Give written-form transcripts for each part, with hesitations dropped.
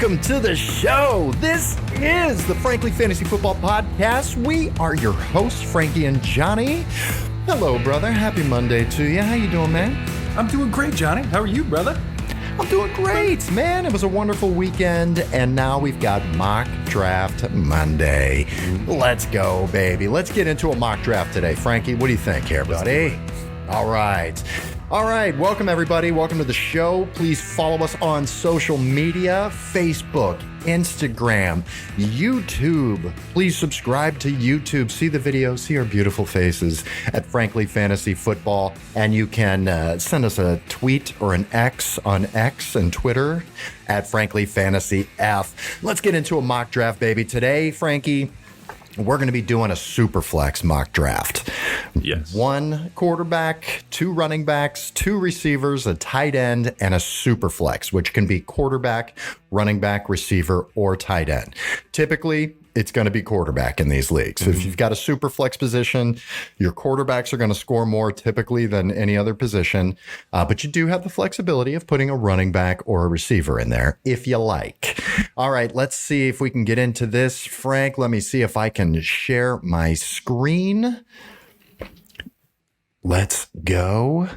welcome to the show. This is the Frankly Fantasy Football Podcast. We are your hosts, Frankie and Johnny. Hello, brother. Happy Monday to you. How you doing, man? I'm doing great, Johnny. How are you, brother? I'm doing great, man. It was a wonderful weekend, and now we've got Mock Draft Monday. Let's go, baby. Let's get into a mock draft today. Frankie, what do you think here, buddy? All right. Welcome, everybody. Welcome to the show. Please follow us on social media, Facebook, Instagram, YouTube. Please subscribe to YouTube. See the videos, see our beautiful faces at Frankly Fantasy Football. And you can send us a tweet or an X on X and Twitter at Frankly Fantasy F. Let's get into a mock draft, baby. Today, Frankie, we're going to be doing a super flex mock draft. Yes. 1 quarterback, 2 running backs, 2 receivers, a tight end, and a super flex, which can be quarterback, running back, receiver, or tight end. Typically, it's going to be quarterback in these leagues. Mm-hmm. If you've got a super flex position, your quarterbacks are going to score more typically than any other position. But you do have the flexibility of putting a running back or a receiver in there if you like. All right, let's see if we can get into this. Frank, let me see if I can share my screen. Let's go.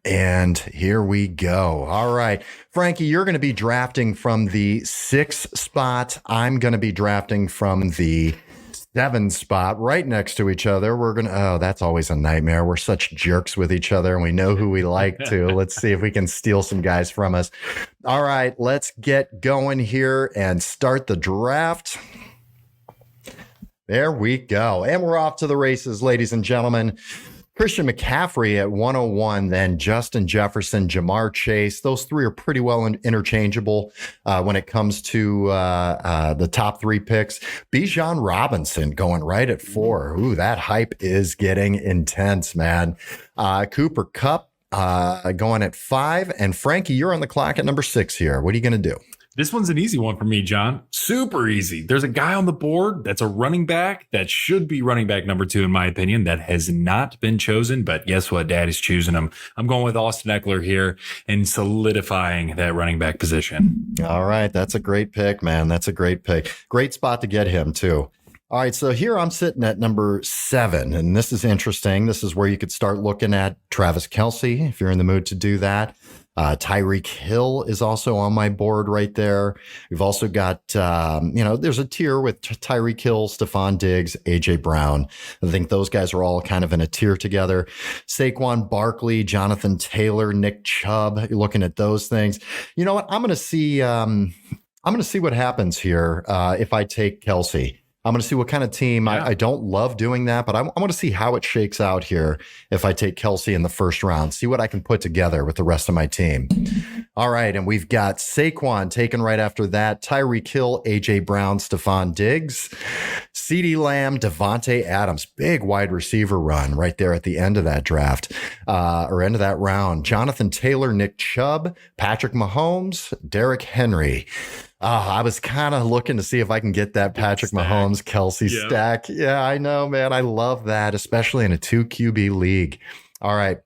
And here we go. All right. Frankie, you're going to be drafting from the 6th spot. I'm going to be drafting from the 7th spot, right next to each other. That's always a nightmare. We're such jerks with each other and we know who we like to. Let's see if we can steal some guys from us. All right, let's get going here and start the draft. There we go. And we're off to the races, ladies and gentlemen. Christian McCaffrey at 101, then Justin Jefferson, Jamar Chase. Those 3 are pretty well interchangeable when it comes to the top 3 picks. Bijan Robinson going right at 4. Ooh, that hype is getting intense, man. Cooper Kupp going at 5. And Frankie, you're on the clock at number 6 here. What are you going to do? This one's an easy one for me, John. Super easy. There's a guy on the board that's a running back that should be running back number 2, in my opinion, that has not been chosen. But guess what? Daddy's choosing him. I'm going with Austin Ekeler here and solidifying that running back position. All right. That's a great pick, man. That's a great pick. Great spot to get him, too. All right, so here I'm sitting at number 7, and this is interesting. This is where you could start looking at Travis Kelce, if you're in the mood to do that. Tyreek Hill is also on my board right there. We've also got, there's a tier with Tyreek Hill, Stephon Diggs, A.J. Brown. I think those guys are all kind of in a tier together. Saquon Barkley, Jonathan Taylor, Nick Chubb. You're looking at those things. You know what? I'm going to see what happens here if I take Kelce. I'm going to see what kind of team. Yeah. I don't love doing that, but I want to see how it shakes out here if I take Kelce in the first round, see what I can put together with the rest of my team. All right, and we've got Saquon taken right after that, Tyreek Hill, A.J. Brown, Stephon Diggs, CeeDee Lamb, Devontae Adams, big wide receiver run right there at the end of that draft, or end of that round. Jonathan Taylor, Nick Chubb, Patrick Mahomes, Derrick Henry. I was kind of looking to see if I can get that Patrick Mahomes, Kelce stack. Yeah, I know, man. I love that, especially in a 2 QB league. All right.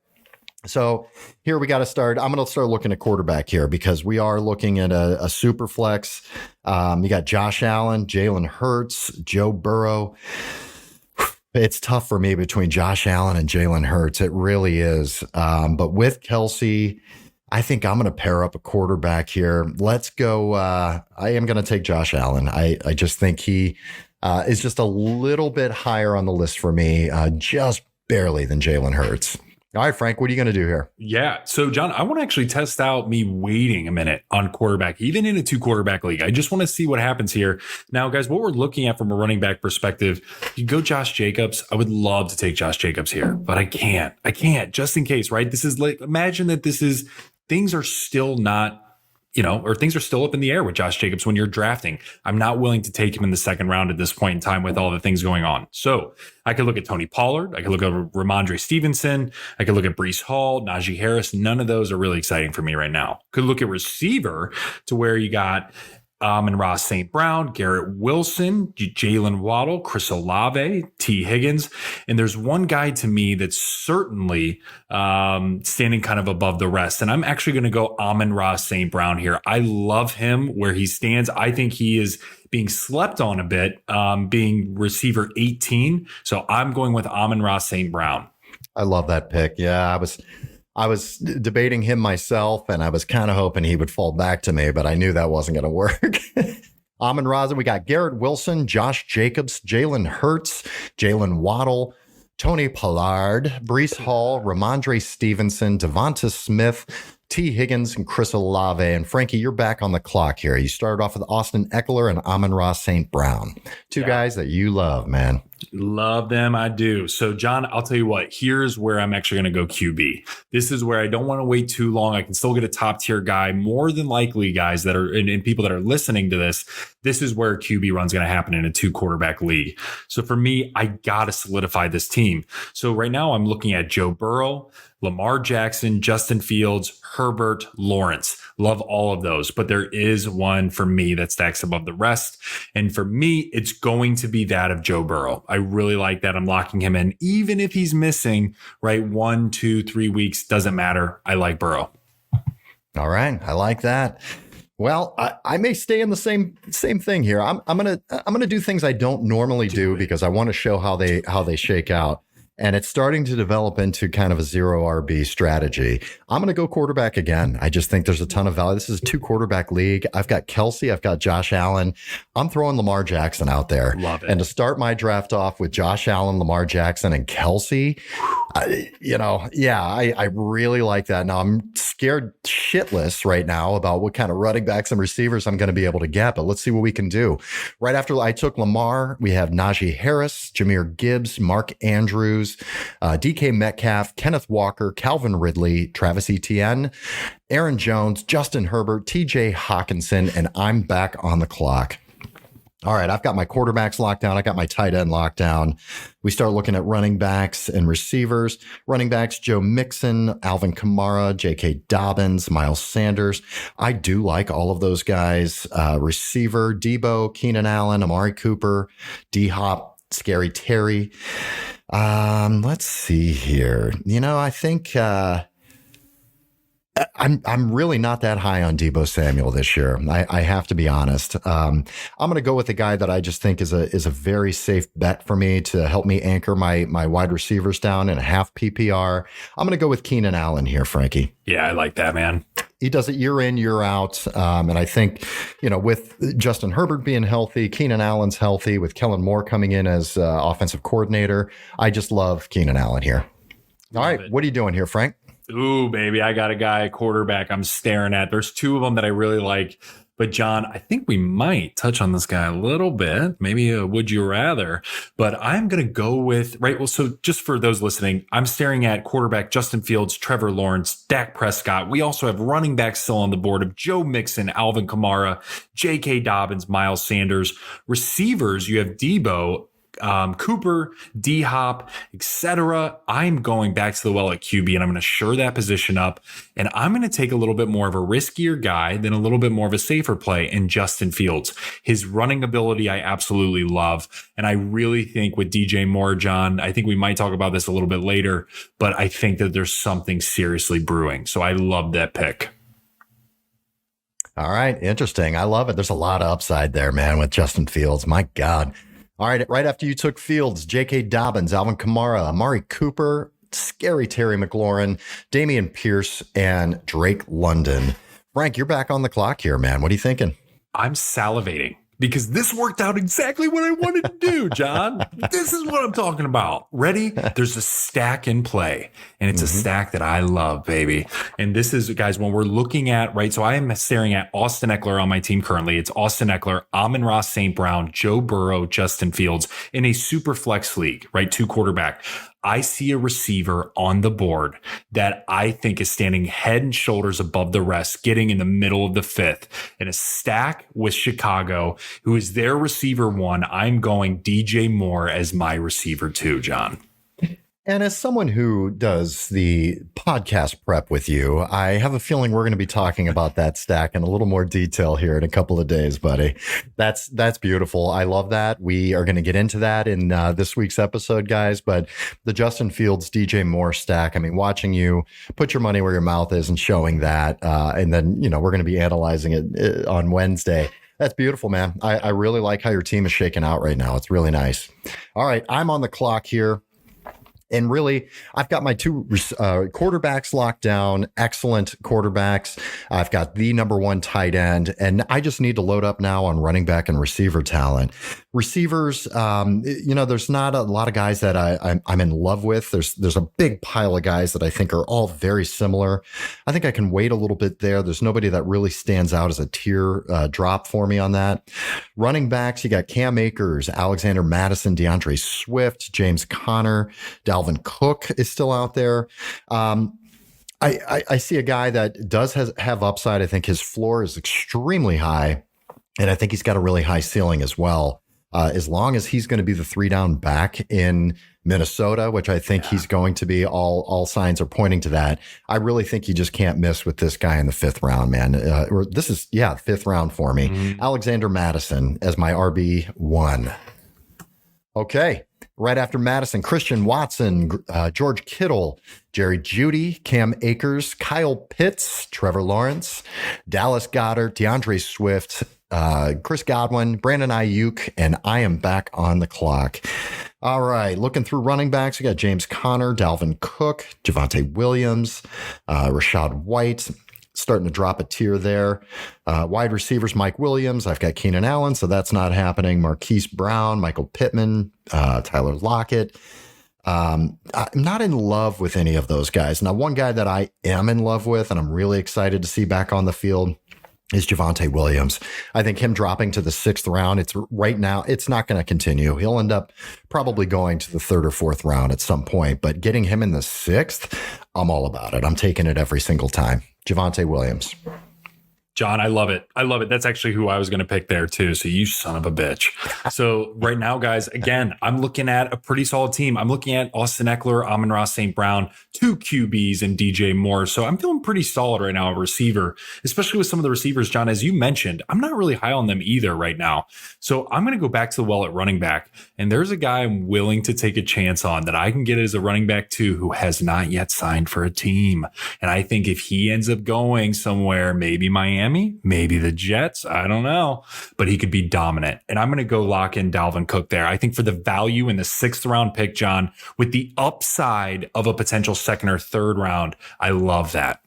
So here we got to start. I'm going to start looking at quarterback here because we are looking at a super flex. You got Josh Allen, Jalen Hurts, Joe Burrow. It's tough for me between Josh Allen and Jalen Hurts. It really is. But with Kelce, I think I'm going to pair up a quarterback here. Let's go. I am going to take Josh Allen. I just think he is just a little bit higher on the list for me, just barely than Jalen Hurts. All right, Frank, what are you going to do here? Yeah. So, John, I want to actually test out me waiting a minute on quarterback, even in a 2 quarterback league. I just want to see what happens here. Now, guys, what we're looking at from a running back perspective, you go Josh Jacobs. I would love to take Josh Jacobs here, but I can't just in case, right? This is like, imagine that things are still not, or things are still up in the air with Josh Jacobs when you're drafting. I'm not willing to take him in the 2nd round at this point in time with all the things going on. So I could look at Tony Pollard. I could look at Ramondre Stevenson. I could look at Breece Hall, Najee Harris. None of those are really exciting for me right now. Could look at receiver to where you got Amon-Ra St. Brown, Garrett Wilson, Jalen Waddle, Chris Olave, T. Higgins. And there's one guy to me that's certainly standing kind of above the rest. And I'm actually going to go Amon-Ra St. Brown here. I love him where he stands. I think he is being slept on a bit, being receiver 18. So I'm going with Amon-Ra St. Brown. I love that pick. Yeah, I was debating him myself, and I was kind of hoping he would fall back to me, but I knew that wasn't going to work. Amon-Ra, we got Garrett Wilson, Josh Jacobs, Jalen Hurts, Jalen Waddle, Tony Pollard, Breece Hall, Ramondre Stevenson, Devonta Smith, T. Higgins, and Chris Olave. And Frankie, you're back on the clock here. You started off with Austin Ekeler and Amon-Ra St. Brown. Two guys that you love, man. Love them. I do. So, John, I'll tell you what, here's where I'm actually going to go QB. This is where I don't want to wait too long. I can still get a top tier guy. More than likely, guys that are and people that are listening to this, this is where QB run's going to happen in a 2-quarterback league. So for me, I got to solidify this team. So right now I'm looking at Joe Burrow, Lamar Jackson, Justin Fields, Herbert, Lawrence. Love all of those, but there is one for me that stacks above the rest. And for me, it's going to be that of Joe Burrow. I really like that. I'm locking him in. Even if he's missing, right, 1, 2, 3 weeks, doesn't matter. I like Burrow. All right. I like that. Well, I may stay in the same thing here. I'm gonna do things I don't normally do because I want to show how they shake out. And it's starting to develop into kind of a 0 RB strategy. I'm going to go quarterback again. I just think there's a ton of value. This is a 2-quarterback league. I've got Kelce. I've got Josh Allen. I'm throwing Lamar Jackson out there. Love it. And to start my draft off with Josh Allen, Lamar Jackson, and Kelce, I really like that. Now, I'm scared shitless right now about what kind of running backs and receivers I'm going to be able to get, but let's see what we can do. Right after I took Lamar, we have Najee Harris, Jahmyr Gibbs, Mark Andrews, DK Metcalf, Kenneth Walker, Calvin Ridley, Travis Etienne, Aaron Jones, Justin Herbert, TJ Hawkinson, and I'm back on the clock. All right, I've got my quarterbacks locked down. I got my tight end locked down. We start looking at running backs and receivers. Running backs, Joe Mixon, Alvin Kamara, J.K. Dobbins, Miles Sanders. I do like all of those guys. Receiver, Debo, Keenan Allen, Amari Cooper, D-Hop, Scary Terry. Let's see here. I think I'm really not that high on Deebo Samuel this year. I have to be honest. I'm going to go with a guy that I just think is a very safe bet for me to help me anchor my wide receivers down in a half PPR. I'm going to go with Keenan Allen here, Frankie. Yeah, I like that, man. He does it year in, year out. And I think, with Justin Herbert being healthy, Keenan Allen's healthy, with Kellen Moore coming in as offensive coordinator, I just love Keenan Allen here. All right. What are you doing here, Frank? Ooh, baby, I got a guy, quarterback I'm staring at. There's two of them that I really like. But John, I think we might touch on this guy a little bit, maybe a would you rather, but I'm going to go with, right. Well, so just for those listening, I'm staring at quarterback Justin Fields, Trevor Lawrence, Dak Prescott. We also have running backs still on the board of Joe Mixon, Alvin Kamara, J.K. Dobbins, Miles Sanders. Receivers, you have Debo, Cooper, D-Hop, etc. I'm going back to the well at QB, and I'm going to shore that position up. And I'm going to take a little bit more of a riskier guy than a little bit more of a safer play in Justin Fields. His running ability, I absolutely love. And I really think with DJ Moore, John, I think we might talk about this a little bit later, but I think that there's something seriously brewing. So I love that pick. All right. Interesting. I love it. There's a lot of upside there, man, with Justin Fields. My God. All right, right after you took Fields, J.K. Dobbins, Alvin Kamara, Amari Cooper, Scary Terry McLaurin, Damian Pierce, and Drake London. Frank, you're back on the clock here, man. What are you thinking? I'm salivating because this worked out exactly what I wanted to do, John. This is what I'm talking about. Ready? There's a stack in play, and it's a stack that I love, baby. And this is, guys, when we're looking at, right, so I am staring at Austin Ekeler on my team currently. It's Austin Ekeler, Amon-Ra St. Brown, Joe Burrow, Justin Fields in a super flex league, right, 2-quarterback. I see a receiver on the board that I think is standing head and shoulders above the rest, getting in the middle of the 5th in a stack with Chicago, who is their receiver 1. I'm going DJ Moore as my receiver 2, John. And as someone who does the podcast prep with you, I have a feeling we're going to be talking about that stack in a little more detail here in a couple of days, buddy. That's beautiful. I love that. We are going to get into that in this week's episode, guys. But the Justin Fields, DJ Moore stack, I mean, watching you put your money where your mouth is and showing that, and then, we're going to be analyzing it on Wednesday. That's beautiful, man. I really like how your team is shaking out right now. It's really nice. All right, I'm on the clock here. And really, I've got my two quarterbacks locked down, excellent quarterbacks. I've got the number one tight end, and I just need to load up now on running back and receiver talent. Receivers, there's not a lot of guys that I'm in love with. There's a big pile of guys that I think are all very similar. I think I can wait a little bit there. There's nobody that really stands out as a tier drop for me on that. Running backs, you got Cam Akers, Alexander Madison, DeAndre Swift, James Conner, Dalvin Cook is still out there. I see a guy that does have upside. I think his floor is extremely high, and I think he's got a really high ceiling as well. As long as he's going to be the 3-down back in Minnesota, which I think he's going to be, all signs are pointing to that. I really think you just can't miss with this guy in the 5th round, man. This is 5th round for me. Mm-hmm. Alexander Madison as my RB1. Okay. Right after Madison, Christian Watson, George Kittle, Jerry Jeudy, Cam Akers, Kyle Pitts, Trevor Lawrence, Dallas Goedert, DeAndre Swift, Chris Godwin, Brandon Ayuk, and I am back on the clock. All right, looking through running backs, we got James Conner, Dalvin Cook, Javonte Williams, Rachaad White. Starting to drop a tier there. Wide receivers, Mike Williams. I've got Keenan Allen, so that's not happening. Marquise Brown, Michael Pittman, Tyler Lockett. I'm not in love with any of those guys. Now, one guy that I am in love with, and I'm really excited to see back on the field, is Javonte Williams. I think him dropping to the 6th round, it's not going to continue. He'll end up probably going to the 3rd or 4th round at some point, but getting him in the 6th, I'm all about it. I'm taking it every single time. Javonte Williams. John, I love it. I love it. That's actually who I was going to pick there too. So you son of a bitch. So right now, guys, again, I'm looking at a pretty solid team. I'm looking at Austin Ekeler, Amon-Ra St. Brown, 2 QBs and DJ Moore. So I'm feeling pretty solid right now at receiver, especially with some of the receivers, John, as you mentioned, I'm not really high on them either right now. So I'm going to go back to the well at running back. And there's a guy I'm willing to take a chance on that I can get as a running back too, who has not yet signed for a team. And I think if he ends up going somewhere, maybe Miami, maybe the Jets, I don't know, but he could be dominant. And I'm going to go lock in Dalvin Cook there. I think for the value in the 6th round pick, John, with the upside of a potential 2nd or 3rd round, I love that.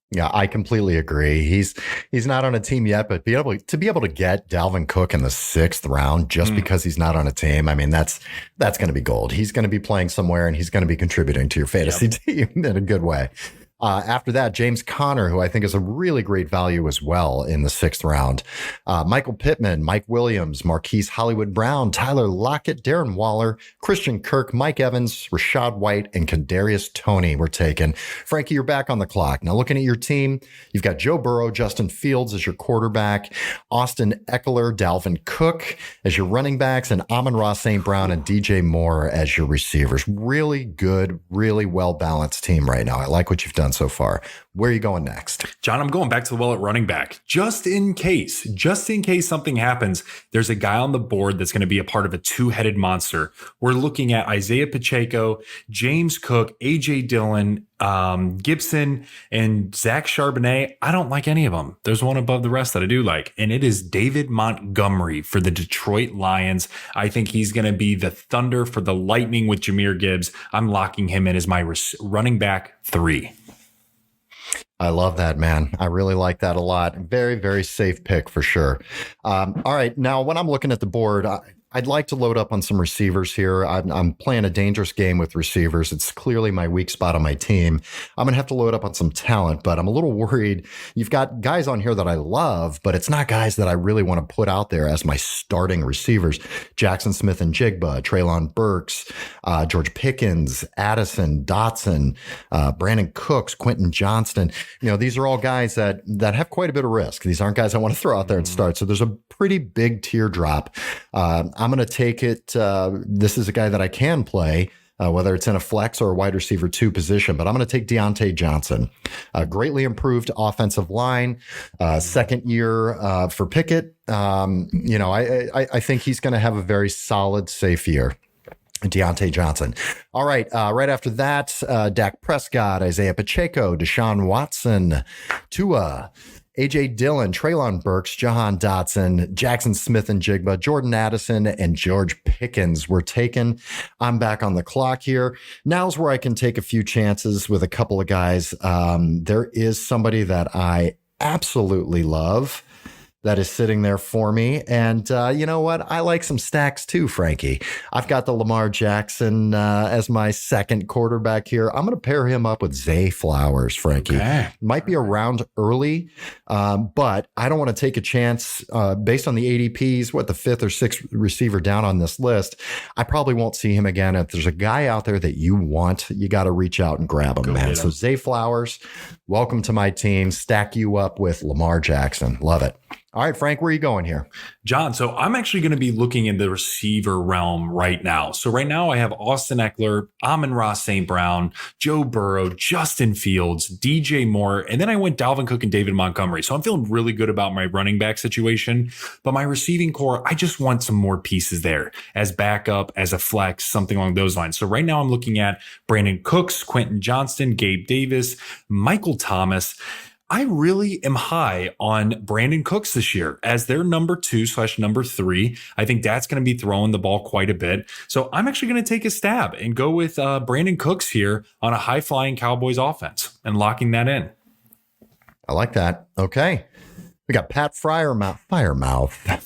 Yeah, I completely agree. He's not on a team yet, but to be able to get Dalvin Cook in the 6th round just because he's not on a team, I mean, that's going to be gold. He's going to be playing somewhere and he's going to be contributing to your fantasy team in a good way. After that, James Conner, who I think is a really great value as well in the 6th round. Michael Pittman, Mike Williams, Marquise Hollywood Brown, Tyler Lockett, Darren Waller, Christian Kirk, Mike Evans, Rachaad White, and Kadarius Toney were taken. Frankie, you're back on the clock. Now, looking at your team, you've got Joe Burrow, Justin Fields as your quarterback, Austin Ekeler, Dalvin Cook as your running backs, and Amon-Ra St. Brown and DJ Moore as your receivers. Really good, really well-balanced team right now. I like what you've done so far. Where are you going next? John, I'm going back to the well at running back. Just in case something happens, there's a guy on the board that's going to be a part of a 2-headed monster. We're looking at Isaiah Pacheco, James Cook, AJ Dillon, Gibson, and Zach Charbonnet. I don't like any of them. There's one above the rest that I do like, and it is David Montgomery for the Detroit Lions. I think he's going to be the thunder for the lightning with Jahmyr Gibbs. I'm locking him in as my running back 3. I love that, man. I really like that a lot. Very, very safe pick for sure. All right. Now, when I'm looking at the board, I'd like to load up on some receivers here. I'm playing a dangerous game with receivers. It's clearly my weak spot on my team. I'm going to have to load up on some talent, but I'm a little worried. You've got guys on here that I love, but it's not guys that I really want to put out there as my starting receivers. Jackson Smith and Jigba, Treylon Burks, George Pickens, Addison, Dotson, Brandon Cooks, Quentin Johnston. These are all guys that have quite a bit of risk. These aren't guys I want to throw out there and start. So there's a pretty big teardrop. I'm going to take it. This is a guy that I can play. whether it's in a flex or a wide receiver 2 position. But I'm going to take Dionte Johnson. Greatly improved offensive line, second year for Pickett. I think he's going to have a very solid, safe year. Dionte Johnson. All right. Right after that, Dak Prescott, Isaiah Pacheco, Deshaun Watson, Tua, AJ Dillon, Treylon Burks, Jahan Dotson, Jackson Smith and Jigba, Jordan Addison, and George Pickens were taken. I'm back on the clock here. Now's where I can take a few chances with a couple of guys. There is somebody that I absolutely love that is sitting there for me. And you know what? I like some stacks too, Frankie. I've got the Lamar Jackson as my second quarterback here. I'm going to pair him up with Zay Flowers, Frankie. Okay. Might be around early, but I don't want to take a chance based on the ADPs, the 5th or 6th receiver down on this list. I probably won't see him again. If there's a guy out there that you want, you got to reach out and grab him, man. So Zay Flowers, welcome to my team. Stack you up with Lamar Jackson. Love it. All right, Frank, where are you going here? John, so I'm actually going to be looking in the receiver realm right now. So right now I have Austin Ekeler, Amon-Ra St. Brown, Joe Burrow, Justin Fields, DJ Moore, and then I went Dalvin Cook and David Montgomery. So I'm feeling really good about my running back situation. But my receiving core, I just want some more pieces there as backup, as a flex, something along those lines. So right now I'm looking at Brandon Cooks, Quentin Johnston, Gabe Davis, Michael Thomas. I really am high on Brandon Cooks this year as their number 2/number 3. I think that's going to be throwing the ball quite a bit. So I'm actually going to take a stab and go with Brandon Cooks here on a high-flying Cowboys offense and locking that in. I like that. Okay. We got Pat Firemouth,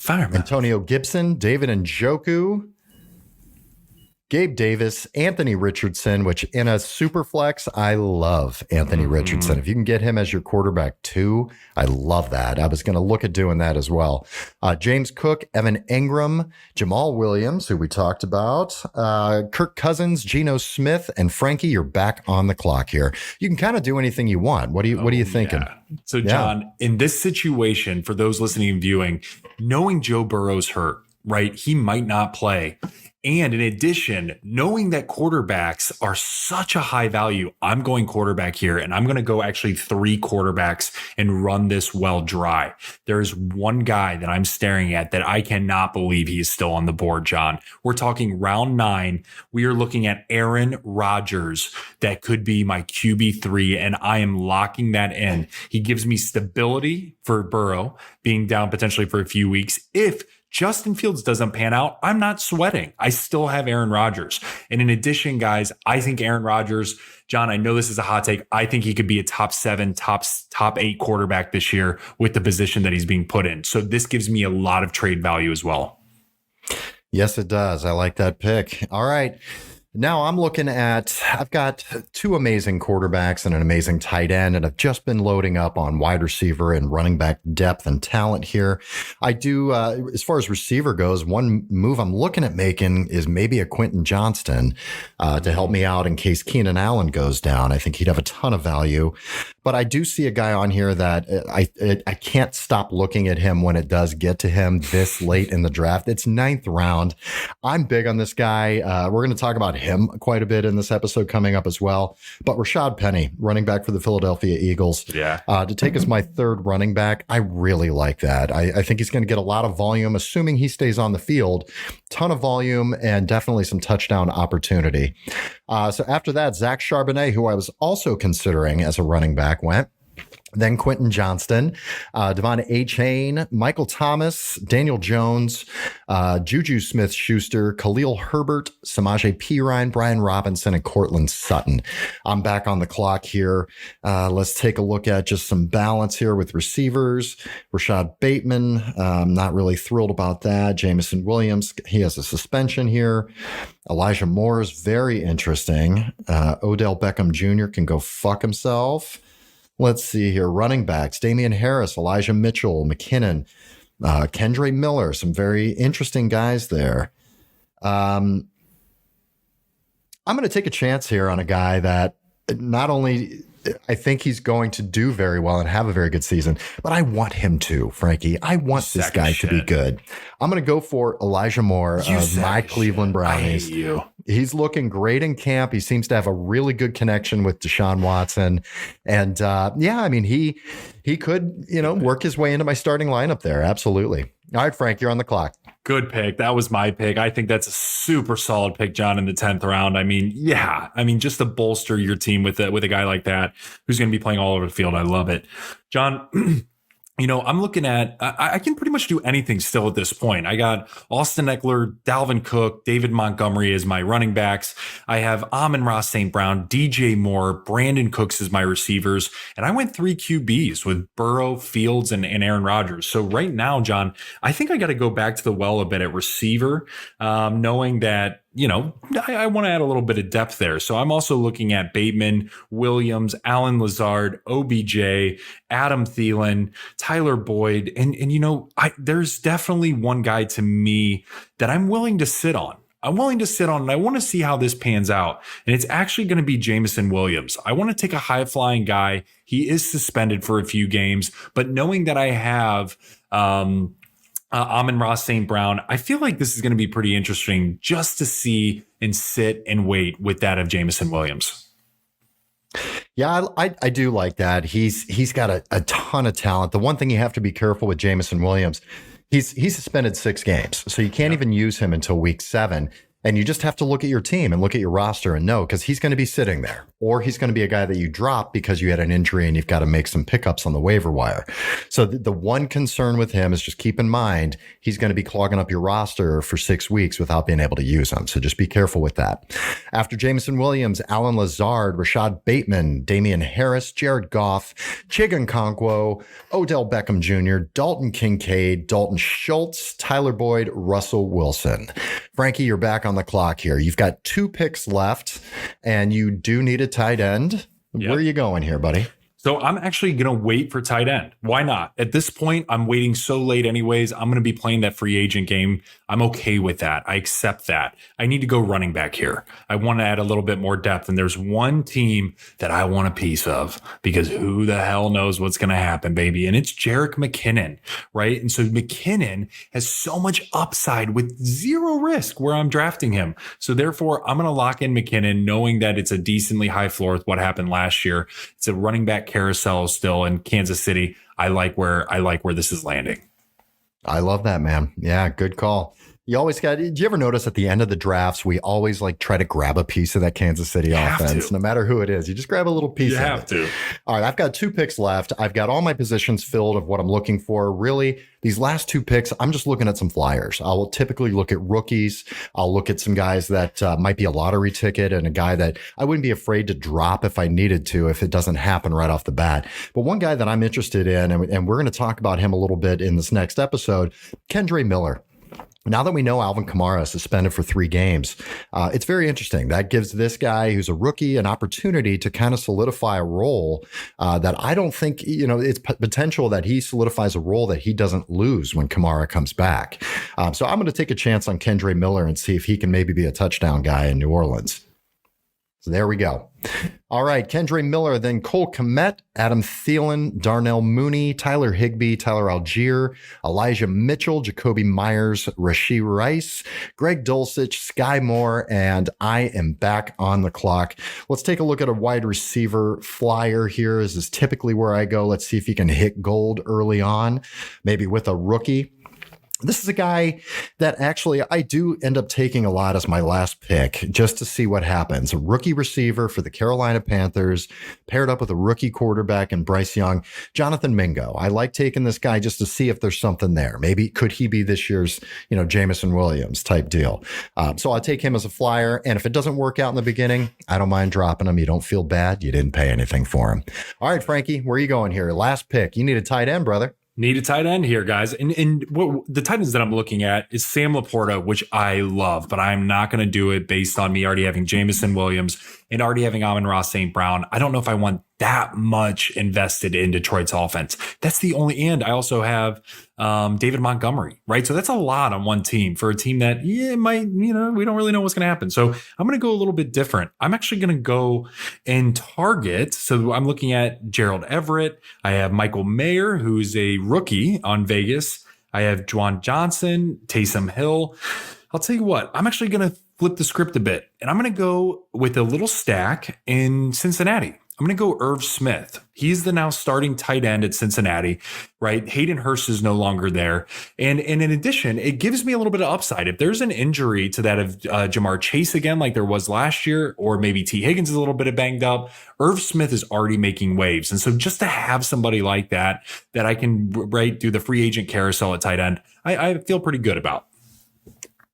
Antonio Gibson, David Njoku, Gabe Davis, Anthony Richardson, which in a super flex, I love Anthony Richardson. If you can get him as your quarterback too, I love that. I was going to look at doing that as well. James Cook, Evan Engram, Jamal Williams, who we talked about, Kirk Cousins, Geno Smith, and Frankie, you're back on the clock here. You can kind of do anything you want. What are you thinking? Yeah. So John, in this situation, for those listening and viewing, knowing Joe Burrow's hurt, right? He might not play. And in addition, knowing that quarterbacks are such a high value, I'm going quarterback here, and I'm going to go actually 3 quarterbacks and run this well dry. There's one guy that I'm staring at that I cannot believe he is still on the board, John. We're talking round 9. We are looking at Aaron Rodgers. That could be my QB3, and I am locking that in. He gives me stability for Burrow being down potentially for a few weeks. If Justin Fields doesn't pan out, I'm not sweating. I still have Aaron Rodgers. And in addition, guys, I think Aaron Rodgers, John, I know this is a hot take. I think he could be a top 7, top 8 quarterback this year with the position that he's being put in. So this gives me a lot of trade value as well. Yes, it does. I like that pick. All right. Now I'm looking at, I've got 2 amazing quarterbacks and an amazing tight end, and I've just been loading up on wide receiver and running back depth and talent here. I do, as far as receiver goes, one move I'm looking at making is maybe a Quentin Johnston to help me out in case Keenan Allen goes down. I think he'd have a ton of value. But I do see a guy on here that I can't stop looking at him when it does get to him this late in the draft. It's 9th round. I'm big on this guy. We're going to talk about him quite a bit in this episode coming up as well. But Rashad Penny, running back for the Philadelphia Eagles, to take as my 3rd running back, I really like that. I think he's going to get a lot of volume, assuming he stays on the field. Ton of volume and definitely some touchdown opportunity. So after that, Zach Charbonnet, who I was also considering as a running back, went. Then Quentin Johnston, Devon A-Chain, Michael Thomas, Daniel Jones, Juju Smith-Schuster, Khalil Herbert, Samaje Perine, Brian Robinson, and Cortland Sutton. I'm back on the clock here. Let's take a look at just some balance here with receivers. Rashad Bateman, I'm not really thrilled about that. Jameson Williams, he has a suspension here. Elijah Moore is very interesting. Odell Beckham Jr. can go fuck himself. Let's see here. Running backs, Damian Harris, Elijah Mitchell, McKinnon, Kendre Miller, some very interesting guys there. I'm going to take a chance here on a guy that not only I think he's going to do very well and have a very good season, but I want him to, Frankie. I want this guy to be good. I'm going to go for Elijah Moore of my Cleveland Brownies. He's looking great in camp. He seems to have a really good connection with Deshaun Watson. And yeah, I mean, he could, work his way into my starting lineup there. Absolutely. All right, Frank, you're on the clock. Good pick. That was my pick. I think that's a super solid pick, John, in the 10th round. I mean, yeah. I mean, just to bolster your team with a guy like that who's going to be playing all over the field. I love it. John, I'm looking at, I can pretty much do anything still at this point. I got Austin Ekeler, Dalvin Cook, David Montgomery as my running backs. I have Amon-Ra St. Brown, DJ Moore, Brandon Cooks as my receivers. And I went 3 QBs with Burrow, Fields, and Aaron Rodgers. So right now, John, I think I got to go back to the well a bit at receiver, knowing that, I want to add a little bit of depth there. So I'm also looking at Bateman, Williams, Allen Lazard, OBJ, Adam Thielen, Tyler Boyd. And there's definitely one guy to me that I'm willing to sit on. And I want to see how this pans out. And it's actually going to be Jameson Williams. I want to take a high-flying guy. He is suspended for a few games, but knowing that I have Amon-Ra St. Brown, I feel like this is going to be pretty interesting just to see and sit and wait with that of Jameson Williams. Yeah, I do like that. He's got a ton of talent. The one thing you have to be careful with Jameson Williams, he's suspended 6 games, so you can't even use him until week 7. And you just have to look at your team and look at your roster and know, because he's going to be sitting there, or he's going to be a guy that you drop because you had an injury and you've got to make some pickups on the waiver wire. So the one concern with him is just keep in mind, he's going to be clogging up your roster for 6 weeks without being able to use him. So just be careful with that. After Jameson Williams, Allen Lazard, Rashad Bateman, Damian Harris, Jared Goff, Chigankwonkwo, Odell Beckham Jr., Dalton Kincaid, Dalton Schultz, Tyler Boyd, Russell Wilson. Frankie, you're back on the clock here. You've got 2 picks left, and you do need a tight end. Yep. Where are you going here, buddy? So I'm actually going to wait for tight end. Why not? At this point, I'm waiting so late anyways. I'm going to be playing that free agent game. I'm okay with that. I accept that. I need to go running back here. I want to add a little bit more depth. And there's one team that I want a piece of, because who the hell knows what's going to happen, baby. And it's Jerick McKinnon, right? And so McKinnon has so much upside with 0 risk where I'm drafting him. So therefore, I'm going to lock in McKinnon, knowing that it's a decently high floor with what happened last year. It's a running back carousel still in Kansas City. I like where this is landing. I love that, man. Yeah, good call. You always got, did you ever notice at the end of the drafts, we always try to grab a piece of that Kansas City offense, no matter who it is. You just grab a little piece of it. You have to. All right, I've got 2 picks left. I've got all my positions filled of what I'm looking for. Really, these last 2 picks, I'm just looking at some flyers. I will typically look at rookies. I'll look at some guys that might be a lottery ticket, and a guy that I wouldn't be afraid to drop if I needed to, if it doesn't happen right off the bat. But one guy that I'm interested in, and we're going to talk about him a little bit in this next episode, Kendre Miller. Now that we know Alvin Kamara is suspended for 3 games, it's very interesting. That gives this guy who's a rookie an opportunity to kind of solidify a role that I don't think, it's potential that he solidifies a role that he doesn't lose when Kamara comes back. So I'm going to take a chance on Kendre Miller and see if he can maybe be a touchdown guy in New Orleans. So there we go. All right, Kendre Miller, then Cole Kmet, Adam Thielen, Darnell Mooney, Tyler Higbee, Tyler Algier, Elijah Mitchell, Jacoby Myers, Rashee Rice, Greg Dulcich, Sky Moore, and I am back on the clock. Let's take a look at a wide receiver flyer here. This is typically where I go. Let's see if he can hit gold early on, maybe with a rookie. This is a guy that actually I do end up taking a lot as my last pick just to see what happens. A rookie receiver for the Carolina Panthers paired up with a rookie quarterback and Bryce Young, Jonathan Mingo. I like taking this guy just to see if there's something there. Maybe could he be this year's, Jameson Williams type deal. So I'll take him as a flyer. And if it doesn't work out in the beginning, I don't mind dropping him. You don't feel bad. You didn't pay anything for him. All right, Frankie, where are you going here? Last pick. You need a tight end, brother. Need a tight end here, guys. And what the tight ends that I'm looking at is Sam Laporta, which I love, but I'm not going to do it based on me already having Jameson Williams and already having Amon-Ra St. Brown. I don't know if I want that much invested in Detroit's offense. That's the only, and I also have David Montgomery, right? So that's a lot on one team for a team that, it might, we don't really know what's going to happen. So I'm going to go a little bit different. I'm actually going to go and target. So I'm looking at Gerald Everett. I have Michael Mayer, who's a rookie on Vegas. I have Juwan Johnson, Taysom Hill. I'll tell you what, I'm actually going to flip the script a bit, and I'm going to go with a little stack in Cincinnati. I'm going to go Irv Smith. He's the now starting tight end at Cincinnati, right? Hayden Hurst is no longer there. And in addition, it gives me a little bit of upside. If there's an injury to that of Jamar Chase again, like there was last year, or maybe T. Higgins is a little bit banged up, Irv Smith is already making waves. And so just to have somebody like that I can do the free agent carousel at tight end, I feel pretty good about.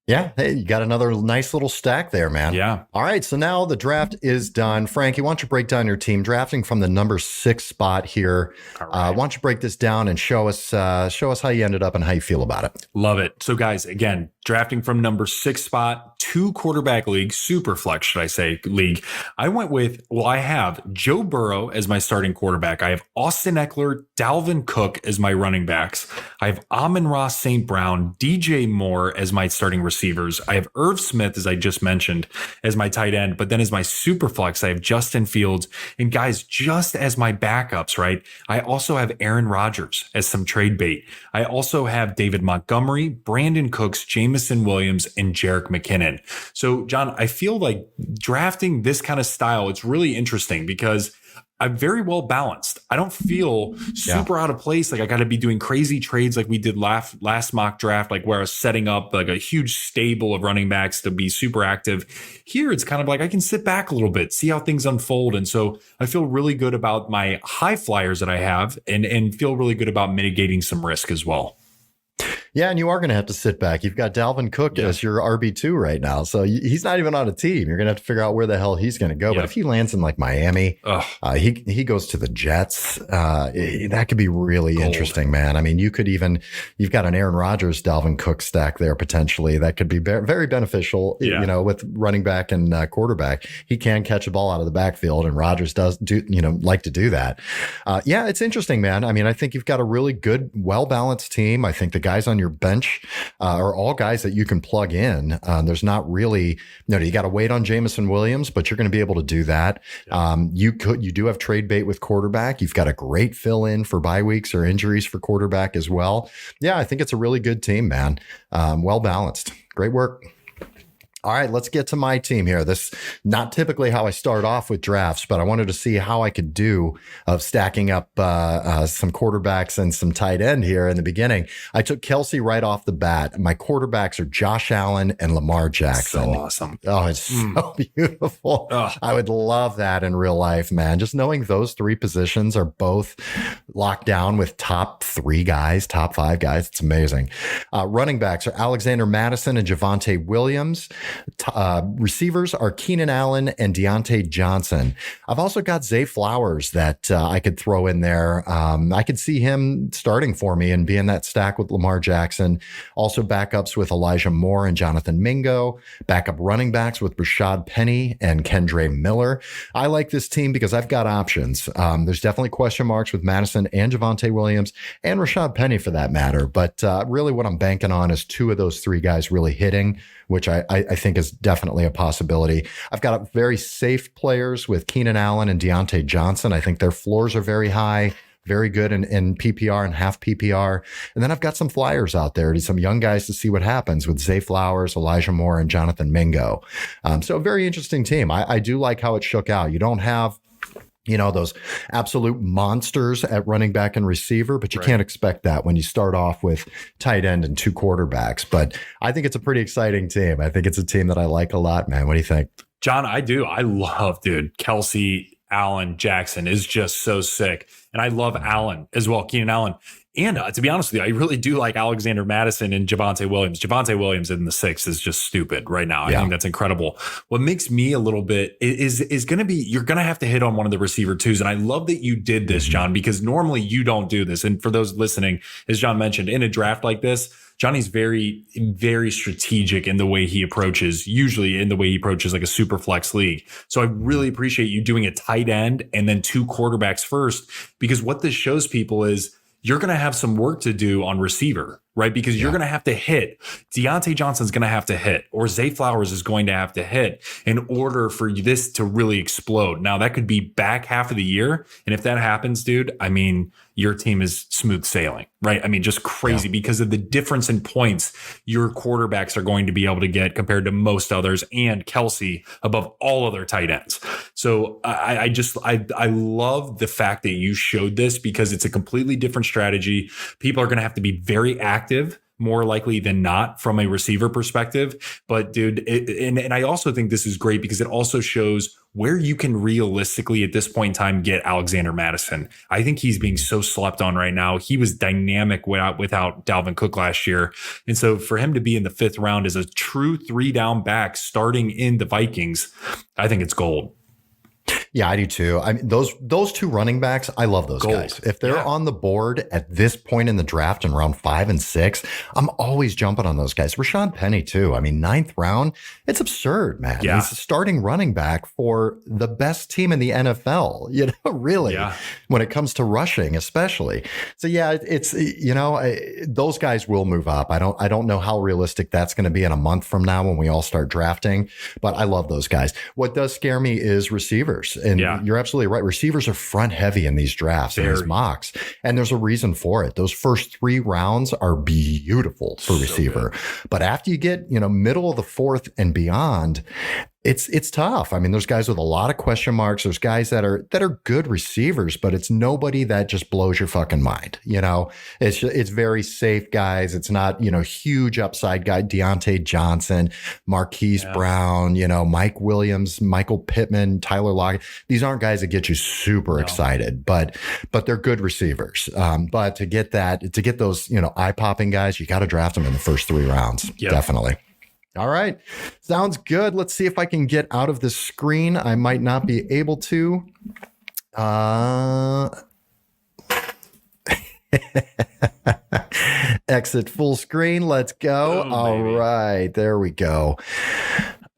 Yeah. Hey, you got another nice little stack there, man. Yeah. All right. So now the draft is done. Frankie, why don't you break down your team drafting from the number 6 spot here? All right. Why don't you break this down and show us how you ended up and how you feel about it? Love it. So guys, again, drafting from number 6 spot, 2 quarterback league, super flex, should I say, league. I have Joe Burrow as my starting quarterback. I have Austin Ekeler, Dalvin Cook as my running backs. I have Amon-Ra St. Brown, DJ Moore as my starting receivers. I have Irv Smith, as I just mentioned, as my tight end. But then as my super flex, I have Justin Fields. And guys, just as my backups, right? I also have Aaron Rodgers as some trade bait. I also have David Montgomery, Brandon Cooks, Jamison Williams, and Jerick McKinnon. So, John, I feel like drafting this kind of style, it's really interesting because I'm very well balanced. I don't feel super out of place. Like I got to be doing crazy trades like we did last mock draft, like where I was setting up like a huge stable of running backs to be super active. Here, it's kind of like I can sit back a little bit, see how things unfold. And so I feel really good about my high flyers that I have and feel really good about mitigating some risk as well. Yeah, and you are going to have to sit back. You've got Dalvin Cook as your RB2 right now. So he's not even on a team. You're going to have to figure out where the hell he's going to go. But if he lands in like Miami, he goes to the Jets. That could be really interesting, man. I mean, you've got an Aaron Rodgers, Dalvin Cook stack there potentially. That could be very beneficial, with running back and quarterback. He can catch a ball out of the backfield, and Rodgers does like to do that. It's interesting, man. I mean, I think you've got a really good, well-balanced team. I think the guys on your bench are all guys that you can plug in. There's not really, you got to wait on Jamison Williams, but you're going to be able to do that. You do have trade bait with quarterback. You've got a great fill in for bye weeks or injuries for quarterback as well. Yeah, I think it's a really good team, man. Well balanced. Great work. All right, let's get to my team here. This not typically how I start off with drafts, but I wanted to see how I could do of stacking up some quarterbacks and some tight end here in the beginning. I took Kelce right off the bat. My quarterbacks are Josh Allen and Lamar Jackson. So awesome. Oh, it's so beautiful. I would love that in real life, man. Just knowing those 3 positions are both locked down with top 5 guys. It's amazing. Running backs are Alexander Mattison and Javonte Williams. Receivers are Keenan Allen and Dionte Johnson. I've also got Zay Flowers that I could throw in there. I could see him starting for me and being that stack with Lamar Jackson. Also backups with Elijah Moore and Jonathan Mingo. Backup running backs with Rashad Penny and Kendre Miller. I like this team because I've got options. There's definitely question marks with Madison and Javonte Williams and Rashad Penny for that matter. But really what I'm banking on is 2 of those 3 guys really hitting, which I think is definitely a possibility. I've got very safe players with Keenan Allen and Dionte Johnson. I think their floors are very high, very good in PPR and half PPR. And then I've got some flyers out there, some young guys to see what happens with Zay Flowers, Elijah Moore, and Jonathan Mingo. So a very interesting team. I do like how it shook out. You don't have those absolute monsters at running back and receiver, but you can't expect that when you start off with tight end and 2 quarterbacks. But I think it's a pretty exciting team. I think it's a team that I like a lot, man. What do you think? John, I do. I love, Kelce, Allen, Jackson is just so sick. And I love Allen as well, Keenan Allen. And to be honest with you, I really do like Alexander Mattison and Javonte Williams. Javonte Williams in the 6 is just stupid right now. I think that's incredible. What makes me a little bit is going to be, you're going to have to hit on one of the receiver 2s. And I love that you did this, John, because normally you don't do this. And for those listening, as John mentioned, in a draft like this, Johnny's very, very strategic in the way he approaches, usually in the way he approaches like a super flex league. So I really appreciate you doing a tight end and then 2 quarterbacks first, because what this shows people is you're going to have some work to do on receiver. right? Because you're going to have to hit. Dionte Johnson's going to have to hit, or Zay Flowers is going to have to hit in order for this to really explode. Now, that could be back half of the year. And if that happens, dude, I mean, your team is smooth sailing, right? I mean, just crazy because of the difference in points your quarterbacks are going to be able to get compared to most others, and Kelce above all other tight ends. So I love the fact that you showed this because it's a completely different strategy. People are going to have to be very active, more likely than not, from a receiver perspective. But dude, and I also think this is great because it also shows where you can realistically at this point in time get Alexander Mattison. I think he's being so slept on right now. He was dynamic without Dalvin Cook last year. And so for him to be in the 5th round as a true 3-down back starting in the Vikings, I think it's gold. Yeah, I do too. I mean, those two running backs, I love those guys. If they're on the board at this point in the draft in round 5 and 6, I'm always jumping on those guys. Rashad Penny too. I mean, 9th round, it's absurd, man. Yeah. He's a starting running back for the best team in the NFL, really, when it comes to rushing, especially. So yeah, it's, those guys will move up. I don't know how realistic that's going to be in a month from now when we all start drafting, but I love those guys. What does scare me is receivers. And you're absolutely right. Receivers are front heavy in these drafts, in these mocks. And there's a reason for it. Those first 3 rounds are beautiful for receiver. Good. But after you get, middle of the 4th and beyond, it's tough. I mean, there's guys with a lot of question marks. There's guys that are good receivers, but it's nobody that just blows your fucking mind. It's very safe guys. It's not, huge upside guy, Dionte Johnson, Marquise Brown, Mike Williams, Michael Pittman, Tyler Lockett. These aren't guys that get you super excited, but they're good receivers. But to get those, eye-popping guys, you got to draft them in the first 3 rounds. Definitely. All right. Sounds good. Let's see if I can get out of this screen. I might not be able to. Exit full screen. Let's go. All right. There we go.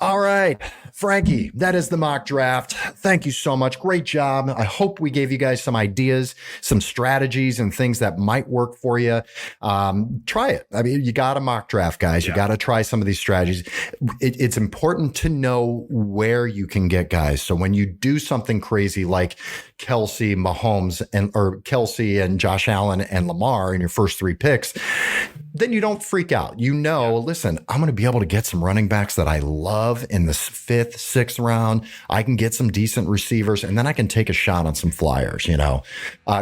All right. Frankie, that is the mock draft. Thank you so much. Great job. I hope we gave you guys some ideas, some strategies and things that might work for you. Try it. I mean, you got to mock draft, guys. You got to try some of these strategies. It's important to know where you can get guys. So when you do something crazy like Kelce, Mahomes, or Kelce and Josh Allen and Lamar in your first 3 picks, then you don't freak out. Listen, I'm going to be able to get some running backs that I love in the 5th, 6th round. I can get some decent receivers, and then I can take a shot on some flyers,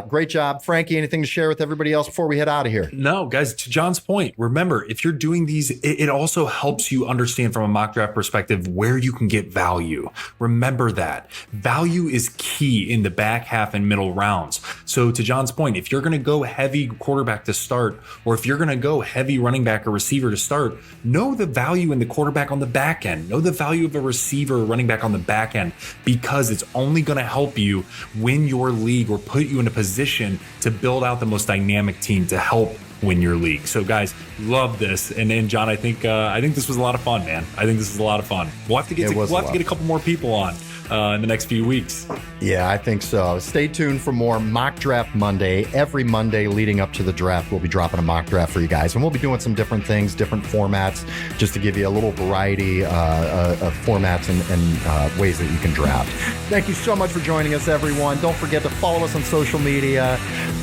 Great job. Frankie, anything to share with everybody else before we head out of here? No, guys, to John's point, remember, if you're doing these, it also helps you understand from a mock draft perspective where you can get value. Remember that. Value is key in the back half and middle rounds. So to John's point, if you're going to go heavy quarterback to start, or if you're going to go heavy running back or receiver to start, know the value in the quarterback on the back end. Know the value of a receiver or running back on the back end, because it's only going to help you win your league or put you in a position to build out the most dynamic team to help win your league. So guys, love this. And John, I think this was a lot of fun, man. I think this is a lot of fun. We'll have to get a couple more people on in the next few weeks. Yeah, I think so. Stay tuned for more Mock Draft Monday. Every Monday leading up to the draft, we'll be dropping a mock draft for you guys. And we'll be doing some different things, different formats, just to give you a little variety of formats and ways that you can draft. Thank you so much for joining us, everyone. Don't forget to follow us on social media,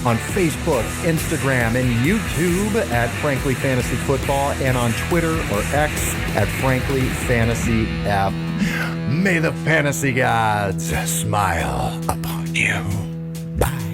on Facebook, Instagram, and YouTube at Frankly Fantasy Football, and on Twitter or X at Frankly Fantasy F. May the fantasy gods smile upon you. Bye.